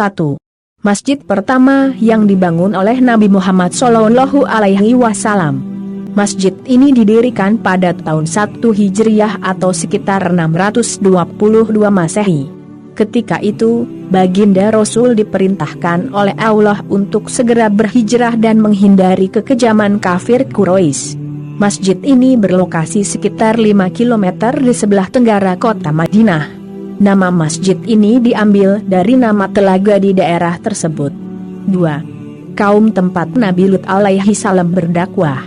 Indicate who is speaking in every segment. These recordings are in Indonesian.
Speaker 1: 1. Masjid pertama yang dibangun oleh Nabi Muhammad Shallallahu Alaihi Wasallam. Masjid ini didirikan pada tahun 1 Hijriah atau sekitar 622 Masehi. Ketika itu, baginda Rasul diperintahkan oleh Allah untuk segera berhijrah dan menghindari kekejaman kafir Quraisy. Masjid ini berlokasi sekitar 5 km di sebelah tenggara kota Madinah. Nama masjid ini diambil dari nama telaga di daerah tersebut. 2. Kaum tempat Nabi Lut alaihi salam berdakwah.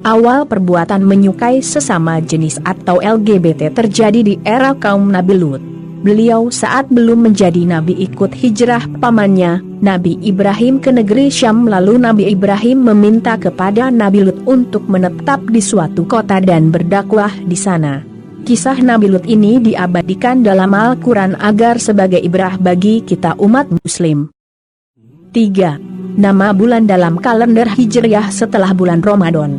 Speaker 1: Awal perbuatan menyukai sesama jenis atau LGBT terjadi di era kaum Nabi Lut. Beliau saat belum menjadi nabi ikut hijrah pamannya, Nabi Ibrahim ke negeri Syam, lalu Nabi Ibrahim meminta kepada Nabi Lut untuk menetap di suatu kota dan berdakwah di sana. Kisah Nabi Lut ini diabadikan dalam Al-Quran agar sebagai ibrah bagi kita umat muslim. 3. Nama bulan dalam kalender Hijriah setelah bulan Ramadan.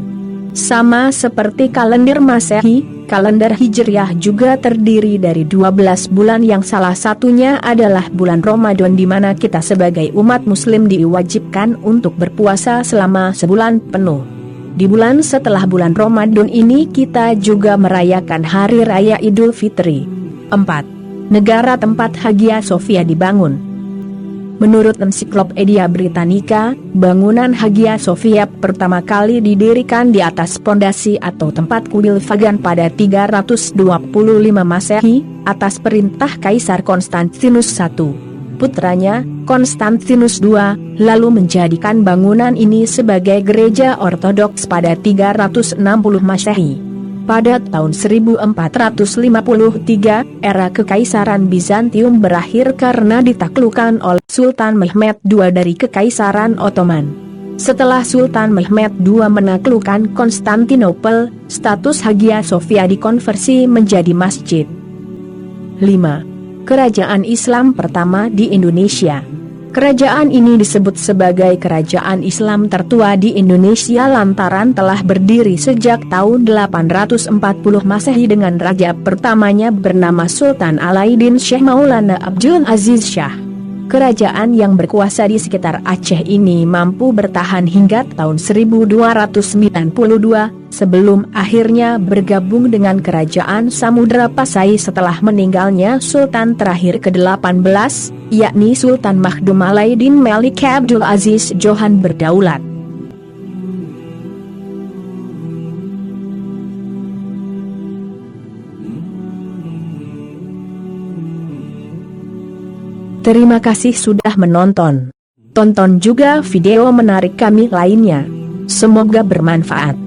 Speaker 1: Sama seperti kalender Masehi, kalender Hijriah juga terdiri dari 12 bulan yang salah satunya adalah bulan Ramadan, di mana kita sebagai umat muslim diwajibkan untuk berpuasa selama sebulan penuh. Di bulan setelah bulan Ramadan ini kita juga merayakan Hari Raya Idul Fitri. 4. Negara tempat Hagia Sophia dibangun. Menurut Ensiklopedia Britannica, bangunan Hagia Sophia pertama kali didirikan di atas pondasi atau tempat kuil Fagan pada 325 Masehi, atas perintah Kaisar Konstantinus I. Putranya, Konstantinus II, lalu menjadikan bangunan ini sebagai gereja ortodoks pada 360 Masehi. Pada tahun 1453, era Kekaisaran Bizantium berakhir karena ditaklukkan oleh Sultan Mehmed II dari Kekaisaran Ottoman. Setelah Sultan Mehmed II menaklukkan Konstantinopel, status Hagia Sophia dikonversi menjadi masjid. 5. Kerajaan Islam pertama di Indonesia. Kerajaan ini disebut sebagai kerajaan Islam tertua di Indonesia lantaran telah berdiri sejak tahun 840 Masehi dengan raja pertamanya bernama Sultan Alaiddin Syekh Maulana Abdul Aziz Shah. Kerajaan yang berkuasa di sekitar Aceh ini mampu bertahan hingga tahun 1292, sebelum akhirnya bergabung dengan Kerajaan Samudra Pasai setelah meninggalnya Sultan terakhir ke-18, yakni Sultan Mahdum Alaiddin Malik Abdul Aziz Johan berdaulat. Terima kasih sudah menonton. Tonton juga video menarik kami lainnya. Semoga bermanfaat.